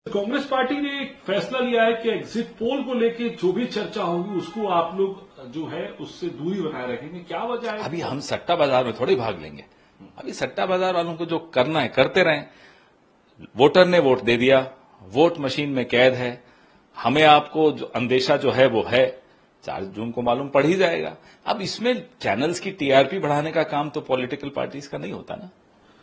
Congress party ने एक फैसला लिया है कि एग्जिट पोल को लेकर जो भी चर्चा होगी उसको आप लोग जो है उससे दूरी बनाए रखेंगे। क्या वजह है? अभी हम सट्टा बाजार में थोड़ी भाग लेंगे। अभी सट्टा बाजार वालों को जो करना है करते रहें। वोटर ने वोट दे दिया, वोट मशीन में कैद है। हमें आपको जो अंदेशा जो है वो है, 4 जून को मालूम पड़ ही जाएगा। अब इसमें चैनल्स की टीआरपी बढ़ाने का काम तो पॉलिटिकल पार्टीज का नहीं होता ना।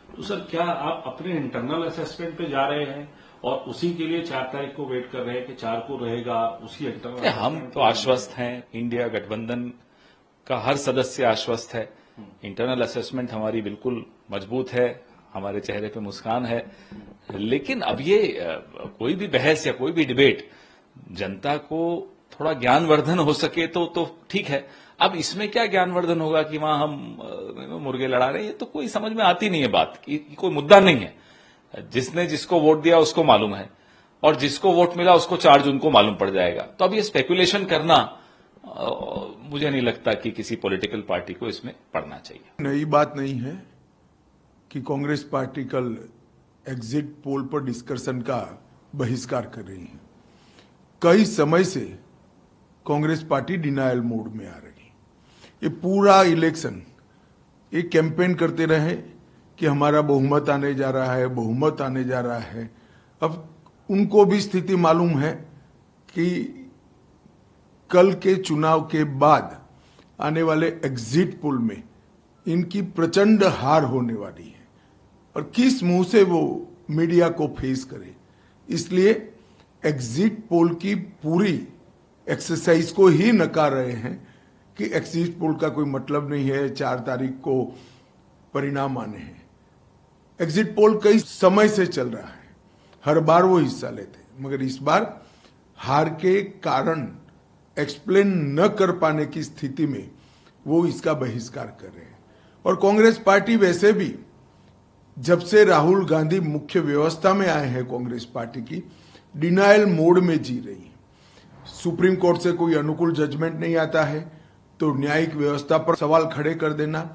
तो सर क्या आप अपने इंटरनल असेसमेंट पे जा रहे हैं और उसी के लिए 4 तारीख को वेट कर रहे हैं कि 4 को रहेगा उसी इंटरनल? हम तो आश्वस्त हैं, इंडिया गठबंधन का हर सदस्य आश्वस्त है। इंटरनल असेसमेंट हमारी बिल्कुल मजबूत है, हमारे चेहरे पे मुस्कान है। लेकिन अब ये कोई भी बहस या कोई भी डिबेट जनता को थोड़ा ज्ञानवर्धन हो सके तो ठीक है। अब इसमें क्या ज्ञानवर्धन होगा कि वहां हम मुर्गे लड़ा रहे हैं? ये तो कोई समझ में आती नहीं है बात कि कोई मुद्दा नहीं है। जिसने जिसको वोट दिया उसको मालूम है और जिसको वोट मिला उसको 4 जून को मालूम पड़ जाएगा। तो अब ये स्पेकुलेशन करना मुझे नहीं लगता कि किसी पॉलिटिकल पार्टी को इसमें पड़ना चाहिए। नई बात नहीं है कि कांग्रेस पार्टी कल एग्जिट पोल पर डिस्कशन का बहिष्कार कर रही है। कई समय से कांग्रेस पार्टी डिनायल मोड में आ रही है। ये पूरा इलेक्शन ये कैंपेन करते रहे कि हमारा बहुमत आने जा रहा है, बहुमत आने जा रहा है। अब उनको भी स्थिति मालूम है कि कल के चुनाव के बाद आने वाले एग्जिट पोल में इनकी प्रचंड हार होने वाली है और किस मुंह से वो मीडिया को फेस करे। इसलिए एग्जिट पोल की पूरी एक्सरसाइज को ही नकार रहे हैं कि एग्जिट पोल का कोई मतलब नहीं है, 4 तारीख को परिणाम आने हैं। एग्जिट पोल कई समय से चल रहा है, हर बार वो हिस्सा लेते हैं, मगर इस बार हार के कारण एक्सप्लेन न कर पाने की स्थिति में वो इसका बहिष्कार कर रहे हैं। और कांग्रेस पार्टी वैसे भी जब से राहुल गांधी मुख्य व्यवस्था में आए हैं कांग्रेस पार्टी की डिनायल मोड में जी रही है। सुप्रीम कोर्ट से कोई अनुकूल जजमेंट नहीं आता है तो न्यायिक व्यवस्था पर सवाल खड़े कर देना,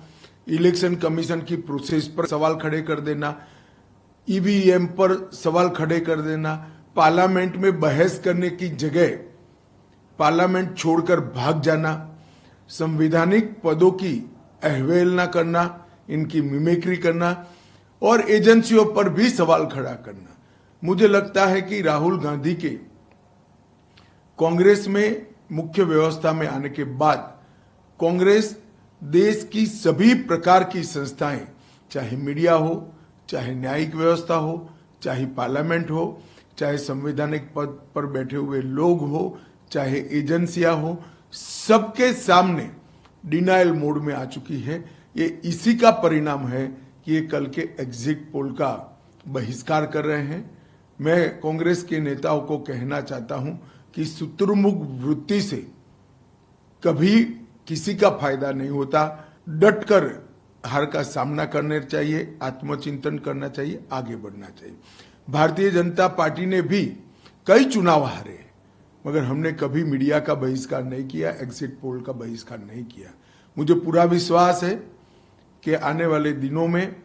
इलेक्शन कमीशन की प्रोसेस पर सवाल खड़े कर देना, ईवीएम पर सवाल खड़े कर देना, पार्लियामेंट में बहस करने की जगह पार्लियामेंट छोड़कर भाग जाना, संवैधानिक पदों की अवहेलना करना, इनकी मिमिक्री करना और एजेंसियों पर भी सवाल खड़ा करना। मुझे लगता है कि राहुल गांधी के कांग्रेस में मुख्य व्यवस्था में आने के बाद कांग्रेस देश की सभी प्रकार की संस्थाएं, चाहे मीडिया हो, चाहे न्यायिक व्यवस्था हो, चाहे पार्लियामेंट हो, चाहे संवैधानिक पद पर बैठे हुए लोग हो, चाहे एजेंसियां हो, सबके सामने डिनायल मोड में आ चुकी है। ये इसी का परिणाम है कि ये कल के एग्जिट पोल का बहिष्कार कर रहे हैं। मैं कांग्रेस के नेताओं को कहना चाहता हूं कि शुतुरमुर्ग वृत्ति से कभी किसी का फायदा नहीं होता। डटकर हार का सामना करना चाहिए, आत्मचिंतन करना चाहिए, आगे बढ़ना चाहिए। भारतीय जनता पार्टी ने भी कई चुनाव हारे, मगर हमने कभी मीडिया का बहिष्कार नहीं किया, एग्जिट पोल का बहिष्कार नहीं किया। मुझे पूरा विश्वास है कि आने वाले दिनों में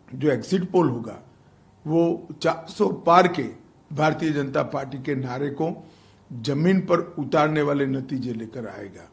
जो एग्जिट पोल होगा वो 400 पार के भारतीय जनता पार्टी के नारे को जमीन पर उतारने वाले नतीजे लेकर आएगा।